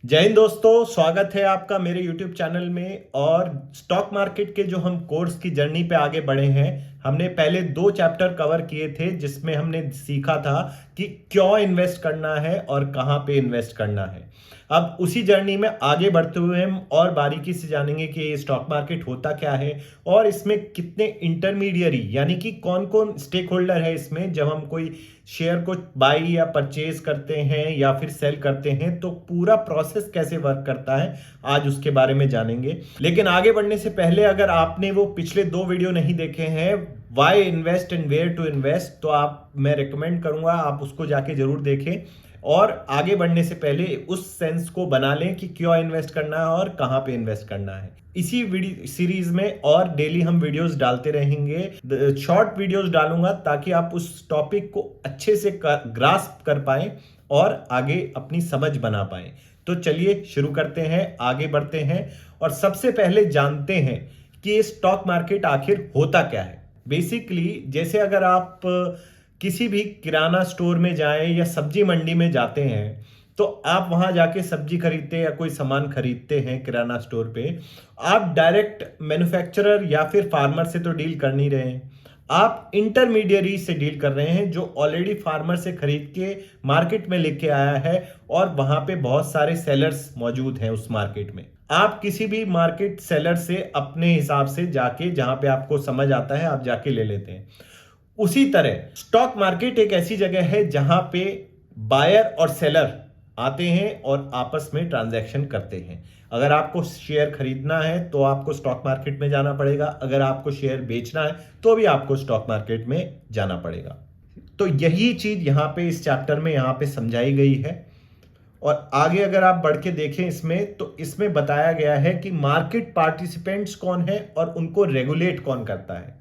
जय हिंद दोस्तों, स्वागत है आपका मेरे YouTube चैनल में। और स्टॉक मार्केट के जो हम कोर्स की जर्नी पे आगे बढ़े हैं, हमने पहले 2 चैप्टर कवर किए थे जिसमें हमने सीखा था कि क्यों इन्वेस्ट करना है और कहां पे इन्वेस्ट करना है। अब उसी जर्नी में आगे बढ़ते हुए हम और बारीकी से जानेंगे कि ये स्टॉक मार्केट होता क्या है और इसमें कितने इंटरमीडियरी यानी कि कौन कौन स्टेक होल्डर है इसमें। जब हम कोई शेयर को बाई या परचेज करते हैं या फिर सेल करते हैं तो पूरा प्रोसेस कैसे वर्क करता है, आज उसके बारे में जानेंगे। लेकिन आगे बढ़ने से पहले अगर आपने वो पिछले 2 वीडियो नहीं देखे हैं, why invest and where to invest, तो मैं रिकमेंड करूंगा आप उसको जाके जरूर देखें। और आगे बढ़ने से पहले उस सेंस को बना लें कि क्यों इन्वेस्ट करना है और कहां पे इन्वेस्ट करना है। इसी वीडियो सीरीज में और डेली हम वीडियोस डालते रहेंगे, शॉर्ट वीडियोस डालूंगा ताकि आप उस टॉपिक को अच्छे से ग्रास्प कर पाएं और आगे अपनी समझ बना पाएं। तो चलिए शुरू करते हैं, आगे बढ़ते हैं और सबसे पहले जानते हैं कि ये स्टॉक मार्केट आखिर होता क्या है। बेसिकली जैसे अगर आप किसी भी किराना स्टोर में जाएं या सब्जी मंडी में जाते हैं तो आप वहां जाके सब्जी खरीदते या कोई सामान खरीदते हैं किराना स्टोर पे, आप डायरेक्ट मैन्युफैक्चरर या फिर फार्मर से तो डील कर नहीं रहे हैं, आप इंटरमीडियरी से डील कर रहे हैं जो ऑलरेडी फार्मर से खरीद के मार्केट में लेके आया है और वहां पे बहुत सारे सेलर्स मौजूद हैं उस मार्केट में। आप किसी भी मार्केट सेलर से अपने हिसाब से जाके जहां पे आपको समझ आता है आप जाके ले लेते हैं। उसी तरह स्टॉक मार्केट एक ऐसी जगह है जहां पे बायर और सेलर आते हैं और आपस में ट्रांजैक्शन करते हैं। अगर आपको शेयर खरीदना है तो आपको स्टॉक मार्केट में जाना पड़ेगा, अगर आपको शेयर बेचना है तो भी आपको स्टॉक मार्केट में जाना पड़ेगा। तो यही चीज यहां पे इस चैप्टर में यहां पे समझाई गई है। और आगे अगर आप बढ़ के देखें इसमें तो इसमें बताया गया है कि मार्केट पार्टिसिपेंट्स कौन है और उनको रेगुलेट कौन करता है।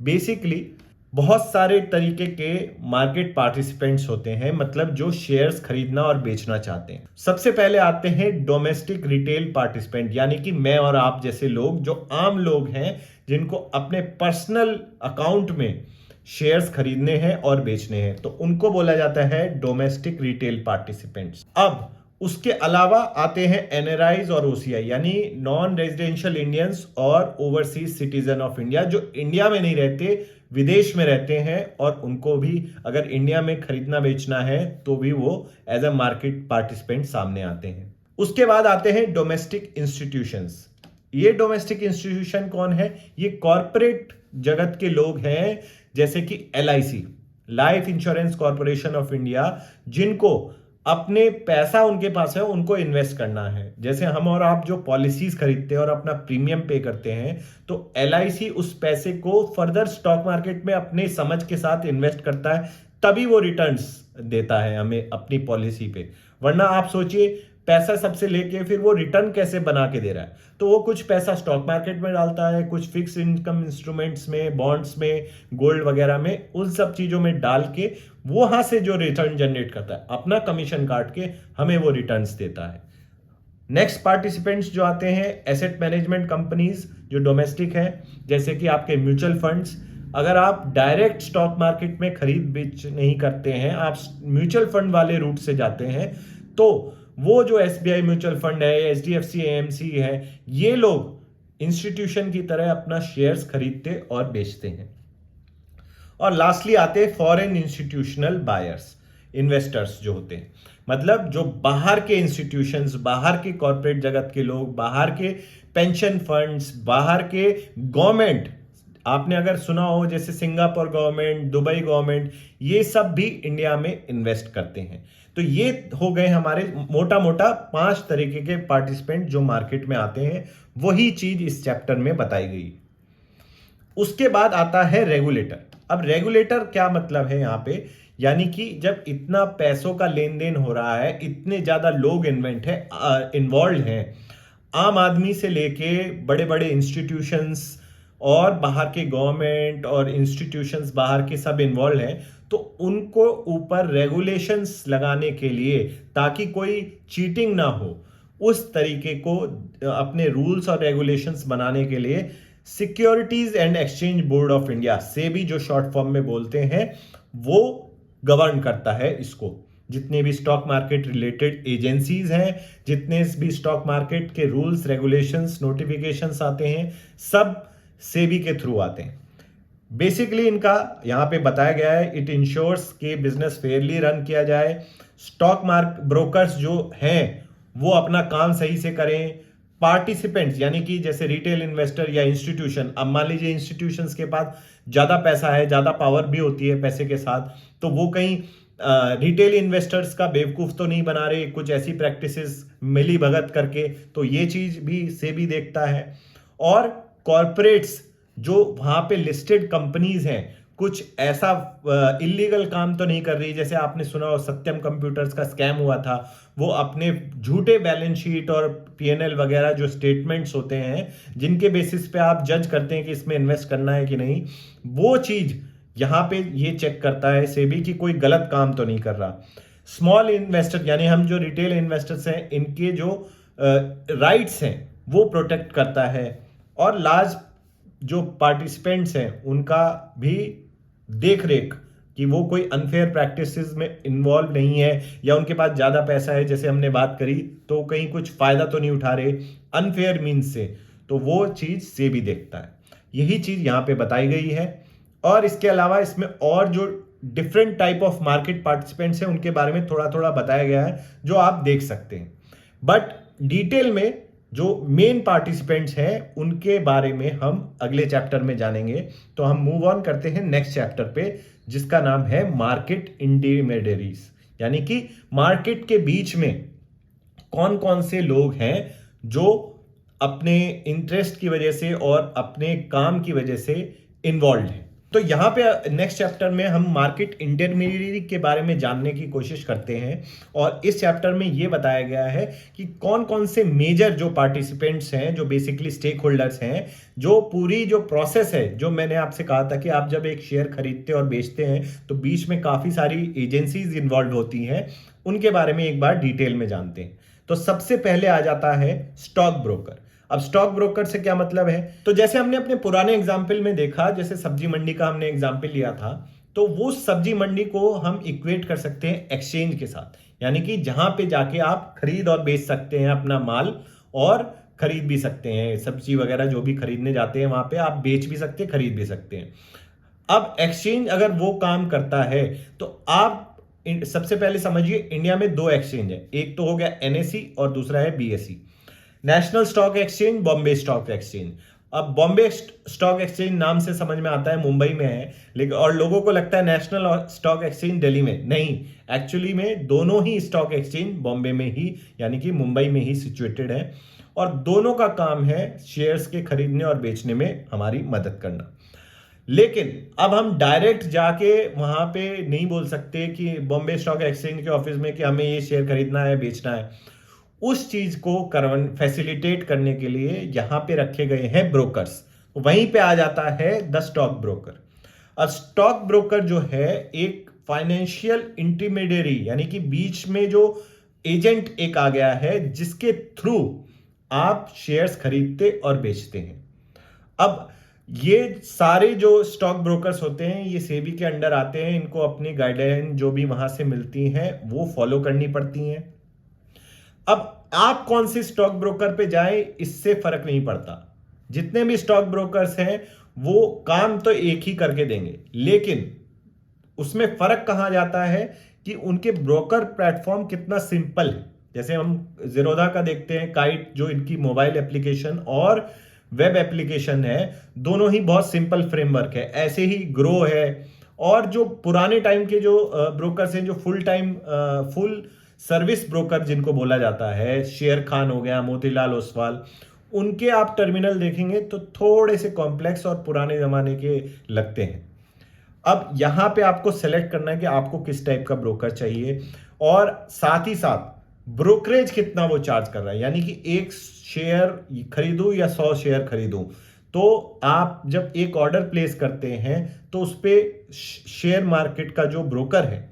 बेसिकली बहुत सारे तरीके के मार्केट पार्टिसिपेंट्स होते हैं, मतलब जो शेयर्स खरीदना और बेचना चाहते हैं। सबसे पहले आते हैं डोमेस्टिक रिटेल पार्टिसिपेंट, यानी कि मैं और आप जैसे लोग, जो आम लोग हैं जिनको अपने पर्सनल अकाउंट में शेयर्स खरीदने हैं और बेचने हैं, तो उनको बोला जाता है डोमेस्टिक रिटेल पार्टिसिपेंट्स। अब उसके अलावा आते हैं एनआरआईज और ओसीआई, यानी नॉन रेजिडेंशियल इंडियंस और ओवरसीज सिटीजन ऑफ इंडिया, जो इंडिया में नहीं रहते, विदेश में रहते हैं और उनको भी अगर इंडिया में खरीदना बेचना है तो भी वो एज अ मार्केट पार्टिसिपेंट सामने आते हैं। उसके बाद आते हैं डोमेस्टिक इंस्टीट्यूशंस। ये डोमेस्टिक इंस्टीट्यूशन कौन है? ये कॉरपोरेट जगत के लोग हैं, जैसे कि LIC, life insurance corporation of India, जिनको अपने पैसा उनके पास है उनको इन्वेस्ट करना है। जैसे हम और आप जो पॉलिसीज खरीदते हैं और अपना प्रीमियम पे करते हैं, तो LIC उस पैसे को फर्दर स्टॉक मार्केट में अपने समझ के साथ इन्वेस्ट करता है, तभी वो रिटर्न्स देता है हमें अपनी पॉलिसी पे। वरना आप सोचिए, पैसा सबसे लेके फिर वो रिटर्न कैसे बना के दे रहा है। तो वो कुछ पैसा स्टॉक मार्केट में डालता है, कुछ फिक्स इनकम इंस्ट्रूमेंट्स में, बॉन्ड्स में, गोल्ड वगैरह में, उन सब चीजों में डाल के वहां से जो रिटर्न जनरेट करता है, अपना कमीशन काट के हमें वो रिटर्न्स देता है। नेक्स्ट पार्टिसिपेंट्स जो आते हैं एसेट मैनेजमेंट कंपनीज, जो डोमेस्टिक है, जैसे कि आपके म्यूचुअल फंड्स। अगर आप डायरेक्ट स्टॉक मार्केट में खरीद बेच नहीं करते हैं, आप म्यूचुअल फंड वाले रूट से जाते हैं, तो वो जो SBI म्यूचुअल फंड है, HDFC AMC है, ये लोग इंस्टीट्यूशन की तरह अपना शेयर्स खरीदते और बेचते हैं। और लास्टली आते हैं फॉरेन इंस्टीट्यूशनल बायर्स, इन्वेस्टर्स जो होते हैं, मतलब जो बाहर के इंस्टीट्यूशंस, बाहर के कॉर्पोरेट जगत के लोग, बाहर के पेंशन फंड्स, बाहर के गवर्नमेंट, आपने अगर सुना हो जैसे सिंगापुर गवर्नमेंट, दुबई गवर्नमेंट, ये सब भी इंडिया में इन्वेस्ट करते हैं। तो ये हो गए हमारे मोटा मोटा 5 तरीके के पार्टिसिपेंट जो मार्केट में आते हैं। वही चीज इस चैप्टर में बताई गई। उसके बाद आता है रेगुलेटर। अब रेगुलेटर क्या मतलब है यहां पे, यानी कि जब इतना पैसों का लेन देन हो रहा है, इतने ज्यादा लोग इन्वॉल्व हैं, आम आदमी से लेके बड़े बड़े इंस्टीट्यूशंस और बाहर के गवर्नमेंट और इंस्टीट्यूशंस बाहर के सब इन्वॉल्व हैं, तो उनको ऊपर रेगुलेशंस लगाने के लिए, ताकि कोई चीटिंग ना हो, उस तरीके को अपने रूल्स और रेगुलेशंस बनाने के लिए securities and exchange board of India, SEBI जो शॉर्ट फॉर्म में बोलते हैं, वो गवर्न करता है इसको। जितने भी स्टॉक मार्केट रिलेटेड एजेंसीज हैं, जितने भी स्टॉक मार्केट के रूल्स, रेगुलेशंस, नोटिफिकेशंस आते हैं, सब सेबी के थ्रू आते हैं। बेसिकली इनका यहाँ पे बताया गया है, इट इंश्योर्स कि बिजनेस फेयरली रन किया जाए, स्टॉक मार्केट ब्रोकर्स जो हैं वो अपना काम सही से करें, पार्टिसिपेंट्स यानी कि जैसे रिटेल इन्वेस्टर या इंस्टीट्यूशन, अब मान लीजिए इंस्टीट्यूशंस के पास ज्यादा पैसा है, ज्यादा पावर भी होती है पैसे के साथ, तो वो कहीं रिटेल इन्वेस्टर्स का बेवकूफ तो नहीं बना रहे कुछ ऐसी प्रैक्टिसेस मिली भगत करके, तो ये चीज भी सेबी देखता है। और कॉरपोरेट्स जो वहां पे लिस्टेड कंपनीज हैं कुछ ऐसा इलीगल काम तो नहीं कर रही, जैसे आपने सुना हो सत्यम कंप्यूटर्स का स्कैम हुआ था, वो अपने झूठे बैलेंस शीट और पीएनएल वगैरह जो स्टेटमेंट्स होते हैं जिनके बेसिस पे आप जज करते हैं कि इसमें इन्वेस्ट करना है कि नहीं, वो चीज यहां पे ये चेक करता है सेबी कि कोई गलत काम तो नहीं कर रहा। स्मॉल इन्वेस्टर यानी हम जो रिटेल इन्वेस्टर्स हैं इनके जो राइट्स हैं वो प्रोटेक्ट करता है, और लार्ज जो पार्टिसिपेंट्स हैं उनका भी देख रेख कि वो कोई अनफेयर प्रैक्टिसेस में इन्वॉल्व नहीं है, या उनके पास ज्यादा पैसा है जैसे हमने बात करी तो कहीं कुछ फायदा तो नहीं उठा रहे अनफेयर मीन्स से, तो वो चीज से भी देखता है। यही चीज यहां पे बताई गई है। और इसके अलावा इसमें और जो different type of market participants हैं उनके बारे में थोड़ा थोड़ा बताया गया है जो आप देख सकते हैं, बट डिटेल में जो मेन पार्टिसिपेंट्स हैं उनके बारे में हम अगले चैप्टर में जानेंगे। तो हम मूव ऑन करते हैं नेक्स्ट चैप्टर पे जिसका नाम है मार्केट इंटरमीडियरीज, यानी कि मार्केट के बीच में कौन कौन से लोग हैं जो अपने इंटरेस्ट की वजह से और अपने काम की वजह से इन्वॉल्व हैं। तो यहां पे नेक्स्ट चैप्टर में हम मार्केट इंटरमीडियरी के बारे में जानने की कोशिश करते हैं, और इस चैप्टर में यह बताया गया है कि कौन कौन से मेजर जो पार्टिसिपेंट्स हैं, जो बेसिकली स्टेक होल्डर्स हैं, जो पूरी जो प्रोसेस है, जो मैंने आपसे कहा था कि आप जब एक शेयर खरीदते और बेचते हैं तो बीच में काफी सारी एजेंसीज इन्वॉल्व होती हैं, उनके बारे में एक बार डिटेल में जानते हैं। तो सबसे पहले आ जाता है स्टॉक ब्रोकर। अब स्टॉक ब्रोकर से क्या मतलब है, तो जैसे हमने अपने पुराने एग्जाम्पल में देखा, जैसे सब्जी मंडी का हमने एग्जाम्पल लिया था, तो वो सब्जी मंडी को हम इक्वेट कर सकते हैं एक्सचेंज के साथ, यानी कि जहां पे जाके आप खरीद और बेच सकते हैं अपना माल, और खरीद भी सकते हैं सब्जी वगैरह जो भी खरीदने जाते हैं वहां पे आप बेच भी सकते हैं, खरीद भी सकते हैं। अब एक्सचेंज अगर वो काम करता है तो आप सबसे पहले समझिए इंडिया में दो एक्सचेंज है, एक तो हो गया एनएसई और दूसरा है BSE, national stock exchange, Bombay stock exchange. अब बॉम्बे स्टॉक एक्सचेंज नाम से समझ में आता है मुंबई में है, लेकिन और लोगों को लगता है नेशनल स्टॉक एक्सचेंज दिल्ली में, नहीं, एक्चुअली में दोनों ही स्टॉक एक्सचेंज बॉम्बे में ही यानी कि मुंबई में ही सिचुएटेड है, और दोनों का काम है शेयर्स के खरीदने और बेचने में हमारी मदद करना। लेकिन अब हम डायरेक्ट जाके वहां पे नहीं बोल सकते कि बॉम्बे स्टॉक एक्सचेंज के ऑफिस में कि हमें ये शेयर खरीदना है बेचना है, उस चीज को फैसिलिटेट करने के लिए यहां पे रखे गए हैं ब्रोकर्स, वहीं पे आ जाता है द स्टॉक ब्रोकर। अब स्टॉक ब्रोकर जो है एक फाइनेंशियल इंटरमीडियरी यानी कि बीच में जो एजेंट एक आ गया है जिसके थ्रू आप शेयर्स खरीदते और बेचते हैं। अब ये सारे जो स्टॉक ब्रोकर्स होते हैं ये सेबी के अंडर आते हैं, इनको अपनी गाइडलाइन जो भी वहां से मिलती हैं वो फॉलो करनी पड़ती हैं। अब आप कौन से स्टॉक ब्रोकर पे जाएं इससे फर्क नहीं पड़ता, जितने भी स्टॉक ब्रोकर्स हैं वो काम तो एक ही करके देंगे, लेकिन उसमें फर्क कहां जाता है कि उनके ब्रोकर प्लेटफॉर्म कितना सिंपल है। जैसे हम जीरोधा का देखते हैं, काइट जो इनकी मोबाइल एप्लीकेशन और वेब एप्लीकेशन है, दोनों ही बहुत सिंपल फ्रेमवर्क है, ऐसे ही ग्रो है। और जो पुराने टाइम के जो ब्रोकर्स हैं, जो फुल सर्विस ब्रोकर जिनको बोला जाता है, शेयर खान हो गया, मोतीलाल ओसवाल, उनके आप टर्मिनल देखेंगे तो थोड़े से कॉम्प्लेक्स और पुराने जमाने के लगते हैं। अब यहां पे आपको सेलेक्ट करना है कि आपको किस टाइप का ब्रोकर चाहिए, और साथ ही साथ ब्रोकरेज कितना वो चार्ज कर रहा है, यानी कि एक शेयर खरीदूं या 100 शेयर खरीदूं, तो आप जब एक ऑर्डर प्लेस करते हैं तो उस पर शेयर मार्केट का जो ब्रोकर है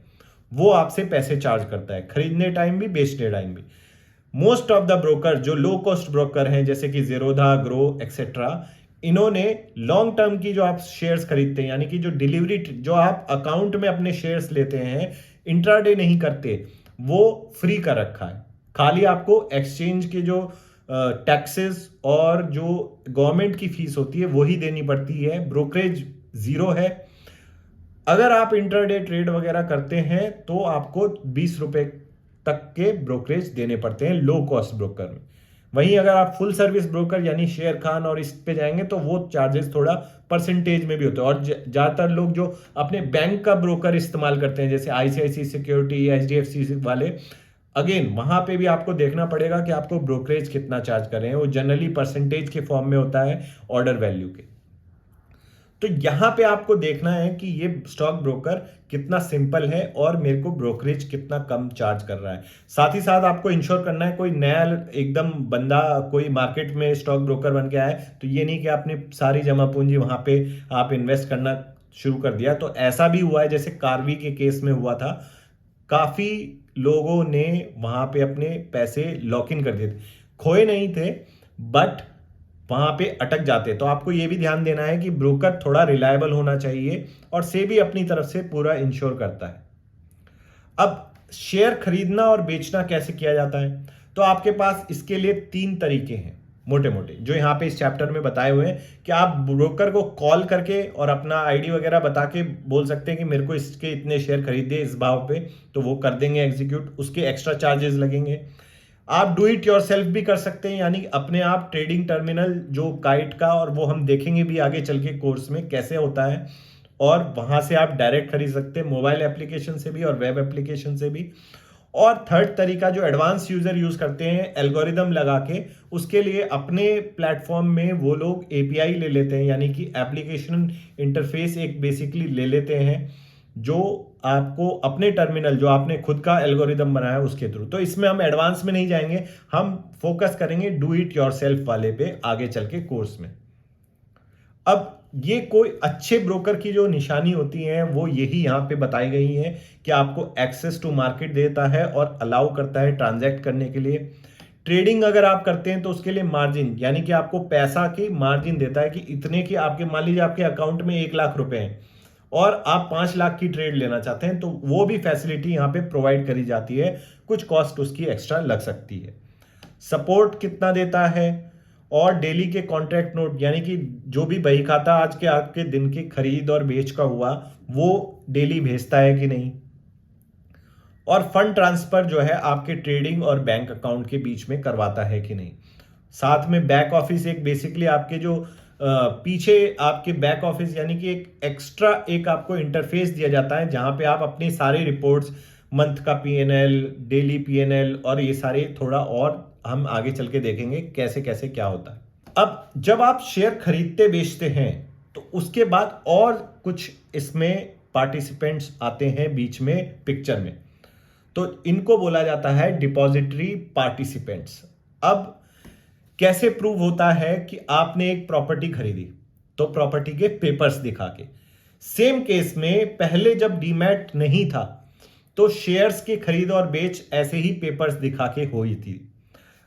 वो आपसे पैसे चार्ज करता है, खरीदने टाइम भी बेचने टाइम भी। मोस्ट ऑफ द ब्रोकर जो लो कॉस्ट ब्रोकर हैं जैसे कि जीरोधा, ग्रो एक्सेट्रा, इन्होंने लॉन्ग टर्म की जो आप शेयर्स खरीदते हैं यानी कि जो डिलीवरी जो आप अकाउंट में अपने शेयर्स लेते हैं, इंट्राडे नहीं करते वो फ्री कर रखा है। खाली आपको एक्सचेंज के जो टैक्सेस और जो गवर्नमेंट की फीस होती है वही देनी पड़ती है, ब्रोकरेज जीरो है। अगर आप इंट्राडे ट्रेड वगैरह करते हैं तो आपको 20 रुपए तक के ब्रोकरेज देने पड़ते हैं लो कॉस्ट ब्रोकर में। वहीं अगर आप फुल सर्विस ब्रोकर यानी शेयर खान और इस पे जाएंगे तो वो चार्जेस थोड़ा परसेंटेज में भी होते हैं। और ज्यादातर लोग जो अपने बैंक का ब्रोकर इस्तेमाल करते हैं जैसे आईसीआईसी सिक्योरिटी, एचडीएफसी वाले, अगेन वहां पे भी आपको देखना पड़ेगा कि आपको ब्रोकरेज कितना चार्ज कर रहे हैं। वो जनरली परसेंटेज के फॉर्म में होता है ऑर्डर वैल्यू के। तो यहां पे आपको देखना है कि ये स्टॉक ब्रोकर कितना सिंपल है और मेरे को ब्रोकरेज कितना कम चार्ज कर रहा है। साथ ही साथ आपको इंश्योर करना है कोई नया एकदम बंदा कोई मार्केट में स्टॉक ब्रोकर बन के आया है तो ये नहीं कि आपने सारी जमा पूंजी वहां पे आप इन्वेस्ट करना शुरू कर दिया। तो ऐसा भी हुआ है जैसे कार्वी के केस में हुआ था, काफी लोगों ने वहां पे अपने पैसे लॉक इन कर दिए थे, खोए नहीं थे बट वहां पे अटक जाते। तो आपको यह भी ध्यान देना है कि ब्रोकर थोड़ा रिलायबल होना चाहिए और सेबी अपनी तरफ से पूरा इंश्योर करता है। अब शेयर खरीदना और बेचना कैसे किया जाता है, तो आपके पास इसके लिए 3 तरीके हैं मोटे मोटे जो यहां पे इस चैप्टर में बताए हुए हैं कि आप ब्रोकर को कॉल करके और अपना आईडी वगैरह बता के बोल सकते हैं कि मेरे को इसके इतने शेयर खरीदे इस भाव पे, तो वो कर देंगे एग्जीक्यूट, उसके एक्स्ट्रा चार्जेस लगेंगे। आप डू इट योरसेल्फ भी कर सकते हैं, यानी अपने आप ट्रेडिंग टर्मिनल जो काइट का, और वो हम देखेंगे भी आगे चल के कोर्स में कैसे होता है, और वहां से आप डायरेक्ट खरीद सकते हैं मोबाइल एप्लीकेशन से भी और वेब एप्लीकेशन से भी। और थर्ड तरीका जो एडवांस यूजर यूज करते हैं एल्गोरिदम लगा के, उसके लिए अपने प्लेटफॉर्म में वो लोग एपीआई ले लेते हैं, यानी कि एप्लीकेशन इंटरफेस एक बेसिकली ले लेते हैं जो आपको अपने टर्मिनल जो आपने खुद का एल्गोरिदम बनाया उसके थ्रू। तो इसमें हम एडवांस में नहीं जाएंगे, हम फोकस करेंगे डू इट योरसेल्फ वाले पे आगे चल के कोर्स में। अब ये कोई अच्छे ब्रोकर की जो निशानी होती है वो यही यहां पे बताई गई है कि आपको एक्सेस टू मार्केट देता है और अलाउ करता है ट्रांजैक्ट करने के लिए। ट्रेडिंग अगर आप करते हैं तो उसके लिए मार्जिन, यानी कि आपको पैसा की मार्जिन देता है कि इतने की आपके, मान लीजिए आपके अकाउंट में 1 लाख रुपए हैं और आप 5 लाख की ट्रेड लेना चाहते हैं तो वो भी फैसिलिटी यहां पे प्रोवाइड करी जाती है, कुछ कॉस्ट उसकी एक्स्ट्रा लग सकती है। सपोर्ट कितना देता है, और डेली के कॉन्ट्रैक्ट नोट, यानी कि जो भी बही खाता आज के आपके दिन की खरीद और बेच का हुआ वो डेली भेजता है कि नहीं, और फंड ट्रांसफर जो है आपके ट्रेडिंग और बैंक अकाउंट के बीच में करवाता है कि नहीं। साथ में बैक ऑफिस एक बेसिकली आपके जो पीछे आपके बैक ऑफिस, यानी कि एक एक्स्ट्रा एक आपको इंटरफेस दिया जाता है जहां पे आप अपनी सारी रिपोर्ट्स, मंथ का पीएनएल, डेली पीएनएल और ये सारे थोड़ा और हम आगे चल के देखेंगे कैसे कैसे क्या होता है। अब जब आप शेयर खरीदते बेचते हैं तो उसके बाद और कुछ इसमें पार्टिसिपेंट्स आते हैं बीच में पिक्चर में, तो इनको बोला जाता है डिपॉजिटरी पार्टिसिपेंट्स। अब कैसे प्रूव होता है कि आपने एक प्रॉपर्टी खरीदी, तो प्रॉपर्टी के पेपर्स दिखा के। सेम केस में पहले जब डीमैट नहीं था तो शेयर्स के खरीद और बेच ऐसे ही पेपर्स दिखा के हुई थी।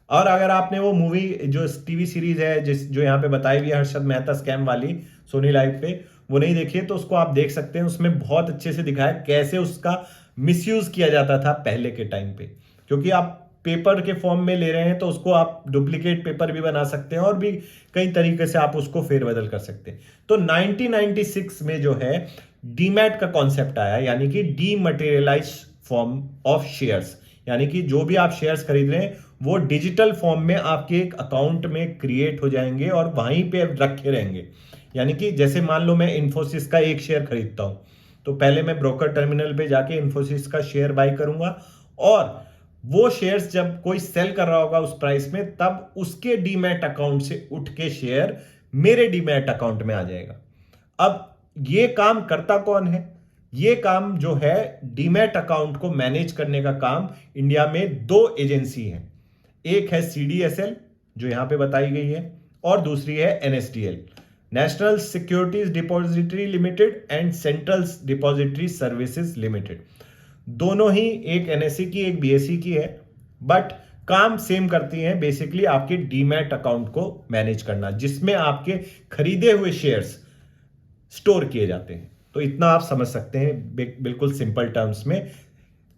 और अगर आपने वो मूवी जो टीवी सीरीज है जो यहाँ पे बताई हुई है हर्षद मेहता स्कैम वाली सोनी लाइव पे, वो नहीं देखी है तो उसको आप देख सकते हैं। उसमें बहुत अच्छे से दिखाया कैसे उसका मिसयूज किया जाता था पहले के टाइम पे, क्योंकि आप पेपर के फॉर्म में ले रहे हैं तो उसको आप डुप्लीकेट पेपर भी बना सकते हैं और भी कई तरीके से आप उसको फेरबदल कर सकते हैं। तो 1996 में जो है डीमैट का कॉन्सेप्ट आया, यानी कि डीमटेरियलाइज फॉर्म ऑफ शेयर्स, यानी कि जो भी आप शेयर्स खरीद रहे हैं वो डिजिटल फॉर्म में आपके एक अकाउंट में क्रिएट हो जाएंगे और वहीं पे रखे रहेंगे। यानी कि जैसे मान लो मैं इन्फोसिस का एक शेयर खरीदता हूं तो पहले मैं ब्रोकर टर्मिनल पे जाके इन्फोसिस का शेयर बाय करूंगा, और वो शेयर्स जब कोई सेल कर रहा होगा उस प्राइस में तब उसके डीमैट अकाउंट से उठ के शेयर मेरे डीमैट अकाउंट में आ जाएगा। अब ये काम करता कौन है, ये काम जो है डीमैट अकाउंट को मैनेज करने का काम इंडिया में 2 एजेंसी हैं। एक है सीडीएसएल जो यहां पे बताई गई है और दूसरी है NSDL, national securities depository limited and central depository services limited. दोनों ही एक एनएससी की एक बीएससी की है, बट काम सेम करती हैं, बेसिकली आपके डीमैट अकाउंट को मैनेज करना जिसमें आपके खरीदे हुए शेयर्स स्टोर किए जाते हैं। तो इतना आप समझ सकते हैं बिल्कुल सिंपल टर्म्स में।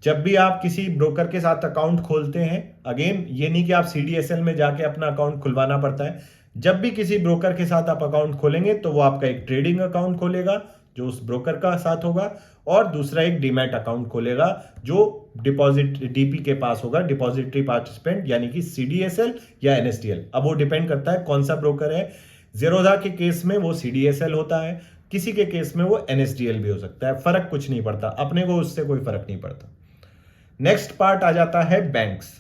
जब भी आप किसी ब्रोकर के साथ अकाउंट खोलते हैं, अगेन ये नहीं कि आप CDSL में जाके अपना अकाउंट खुलवाना पड़ता है। जब भी किसी ब्रोकर के साथ आप अकाउंट खोलेंगे तो वो आपका एक ट्रेडिंग अकाउंट खोलेगा जो उस ब्रोकर का साथ होगा, और दूसरा एक डीमैट अकाउंट खोलेगा जो डिपॉजिट DP के पास होगा, डिपॉजिटरी पार्टिसिपेंट, यानी कि CDSL या NSDL। अब वो डिपेंड करता है कौन सा ब्रोकर है। ज़ेरोधा के केस में वो CDSL होता है, किसी के केस में वो NSDL भी हो सकता है, फर्क कुछ नहीं पड़ता, अपने को उससे कोई फर्क नहीं पड़ता। नेक्स्ट पार्ट आ जाता है बैंक्स।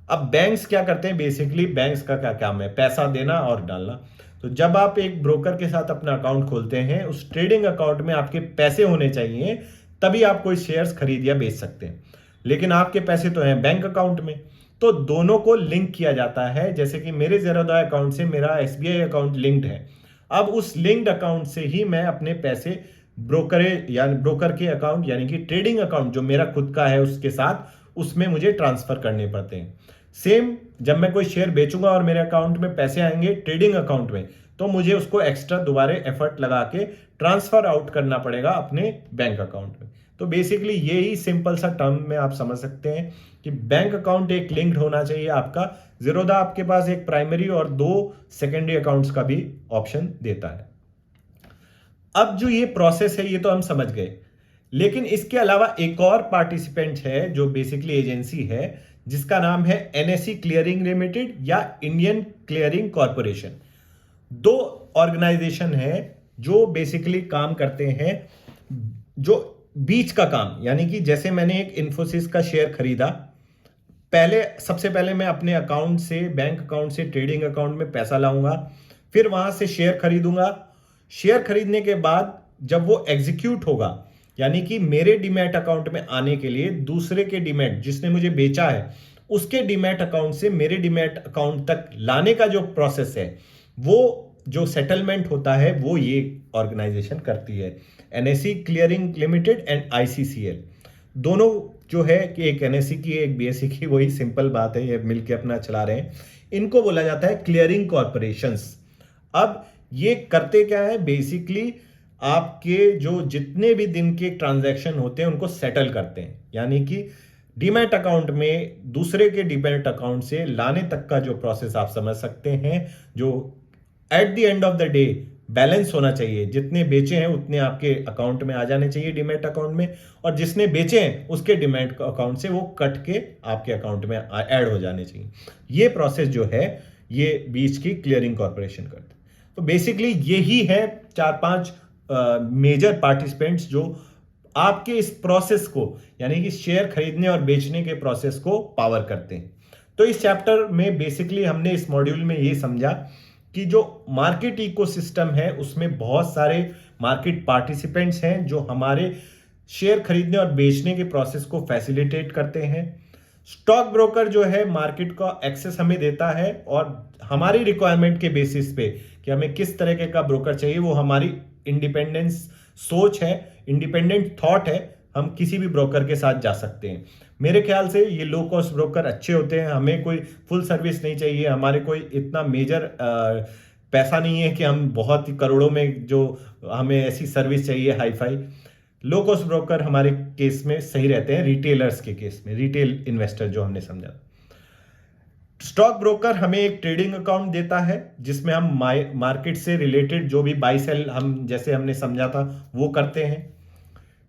अब बैंक्स क्या करते हैं, बेसिकली बैंक्स का क्या काम है, पैसा देना और डालना। तो जब आप एक ब्रोकर के साथ अपना अकाउंट खोलते हैं, उस ट्रेडिंग अकाउंट में आपके पैसे होने चाहिए, तभी आप कोई शेयर्स खरीद या बेच सकते हैं। लेकिन आपके पैसे तो हैं बैंक अकाउंट में, तो दोनों को लिंक किया जाता है। जैसे कि मेरे ज़ेरोधा अकाउंट से मेरा SBI अकाउंट लिंक्ड है, अब उस लिंक्ड अकाउंट से ही मैं अपने पैसे ब्रोकर के अकाउंट यानी कि ट्रेडिंग अकाउंट जो मेरा खुद का है उसके साथ, उसमें मुझे ट्रांसफर करने पड़ते हैं। सेम जब मैं कोई शेयर बेचूंगा और मेरे अकाउंट में पैसे आएंगे ट्रेडिंग अकाउंट में, तो मुझे उसको एक्स्ट्रा दोबारा एफर्ट लगा के ट्रांसफर आउट करना पड़ेगा अपने बैंक अकाउंट में। तो बेसिकली यही सिंपल सा टर्म में आप समझ सकते हैं कि बैंक अकाउंट एक लिंक्ड होना चाहिए आपका। ज़ेरोधा आपके पास एक प्राइमरी और 2 सेकेंडरी अकाउंट्स का भी ऑप्शन देता है। अब जो ये प्रोसेस है ये तो हम समझ गए, लेकिन इसके अलावा एक और पार्टिसिपेंट है जो बेसिकली एजेंसी है, जिसका नाम है NSE क्लियरिंग लिमिटेड या इंडियन क्लियरिंग कॉरपोरेशन। 2 ऑर्गेनाइजेशन है जो बेसिकली काम करते हैं, जो बीच का काम, यानी कि जैसे मैंने एक इन्फोसिस का शेयर खरीदा, सबसे पहले मैं अपने अकाउंट से, बैंक अकाउंट से ट्रेडिंग अकाउंट में पैसा लाऊंगा, फिर वहां से शेयर खरीदूंगा। शेयर खरीदने के बाद जब वो एग्जीक्यूट होगा, यानी कि मेरे डीमैट अकाउंट में आने के लिए दूसरे के डीमैट, जिसने मुझे बेचा है, उसके डीमैट अकाउंट से मेरे डीमैट अकाउंट तक लाने का जो प्रोसेस है, वो जो सेटलमेंट होता है, वो ये ऑर्गेनाइजेशन करती है। NSE clearing limited and ICCL दोनों जो है कि एक NSE की एक BSE की, वही सिंपल बात है, ये मिलके अपना चला रहे हैं। इनको बोला जाता है क्लियरिंग कॉरपोरेशंस। अब ये करते क्या है, बेसिकली आपके जो जितने भी दिन के ट्रांजैक्शन होते हैं उनको सेटल करते हैं, यानी कि डीमैट अकाउंट में दूसरे के डीमैट अकाउंट से लाने तक का जो प्रोसेस आप समझ सकते हैं, जो at the end of the day balance होना चाहिए, जितने बेचे हैं उतने आपके अकाउंट में आ जाने चाहिए डीमैट अकाउंट में, और जिसने बेचे हैं उसके डीमैट अकाउंट से वो कट के आपके अकाउंट में ऐड हो जाने चाहिए। ये प्रोसेस जो है ये बीच की क्लियरिंग कॉरपोरेशन करते हैं। तो बेसिकली यही है 4-5 मेजर पार्टिसिपेंट्स जो आपके इस प्रोसेस को, यानी कि शेयर खरीदने और बेचने के प्रोसेस को पावर करते हैं। तो इस चैप्टर में बेसिकली हमने इस मॉड्यूल में ये समझा कि जो मार्केट इकोसिस्टम है उसमें बहुत सारे मार्केट पार्टिसिपेंट्स हैं जो हमारे शेयर खरीदने और बेचने के प्रोसेस को फैसिलिटेट करते हैं। स्टॉक ब्रोकर जो है मार्केट का एक्सेस हमें देता है, और हमारी रिक्वायरमेंट के बेसिस पे कि हमें किस तरीके का ब्रोकर चाहिए, वो हमारी इंडिपेंडेंस सोच है, इंडिपेंडेंट थॉट है, हम किसी भी ब्रोकर के साथ जा सकते हैं। मेरे ख्याल से ये लो कॉस्ट ब्रोकर अच्छे होते हैं, हमें कोई फुल सर्विस नहीं चाहिए, हमारे कोई इतना मेजर पैसा नहीं है कि हम बहुत ही करोड़ों में जो हमें ऐसी सर्विस चाहिए hi fi. Low cost broker हमारे केस में सही रहते हैं, रिटेलर्स के केस में, रिटेल इन्वेस्टर जो हमने समझा। स्टॉक ब्रोकर हमें एक ट्रेडिंग अकाउंट देता है जिसमें हम मार्केट से रिलेटेड जो भी बाई सेल हम जैसे हमने समझा था वो करते हैं।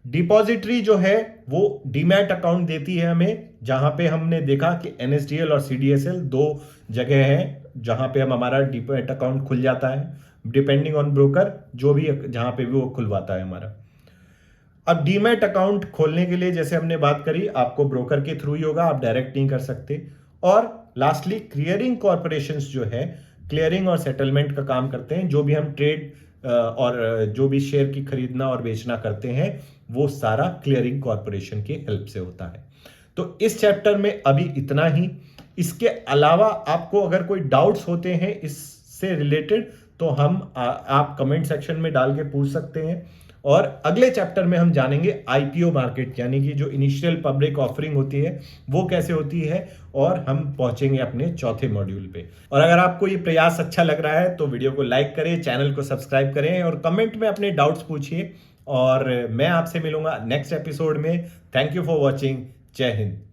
डिपॉजिटरी जो है वो डीमैट अकाउंट देती है हमें, जहां पे हमने देखा कि NSDL और CDSL 2 जगह हैं जहां पे हम हमारा डीमैट अकाउंट खुल जाता है, डिपेंडिंग ऑन ब्रोकर जो भी जहां पे भी वो खुलवाता है हमारा। अब डीमैट अकाउंट खोलने के लिए जैसे हमने बात करी, आपको ब्रोकर के थ्रू ही होगा, आप डायरेक्ट नहीं कर सकते। और लास्टली क्लियरिंग कॉरपोरेशंस जो है क्लियरिंग और सेटलमेंट का काम करते हैं, जो भी हम ट्रेड और जो भी शेयर की खरीदना और बेचना करते हैं वो सारा क्लियरिंग कॉरपोरेशन की हेल्प से होता है। तो इस चैप्टर में अभी इतना ही। इसके अलावा आपको अगर कोई डाउट्स होते हैं इससे रिलेटेड तो आप कमेंट सेक्शन में डाल के पूछ सकते हैं। और अगले चैप्टर में हम जानेंगे IPO मार्केट, यानी कि जो इनिशियल पब्लिक ऑफरिंग होती है वो कैसे होती है, और हम पहुंचेंगे अपने चौथे मॉड्यूल पे। और अगर आपको ये प्रयास अच्छा लग रहा है तो वीडियो को लाइक करें, चैनल को सब्सक्राइब करें और कमेंट में अपने डाउट्स पूछिए, और मैं आपसे मिलूंगा नेक्स्ट एपिसोड में। Thank you for watching. जय हिंद।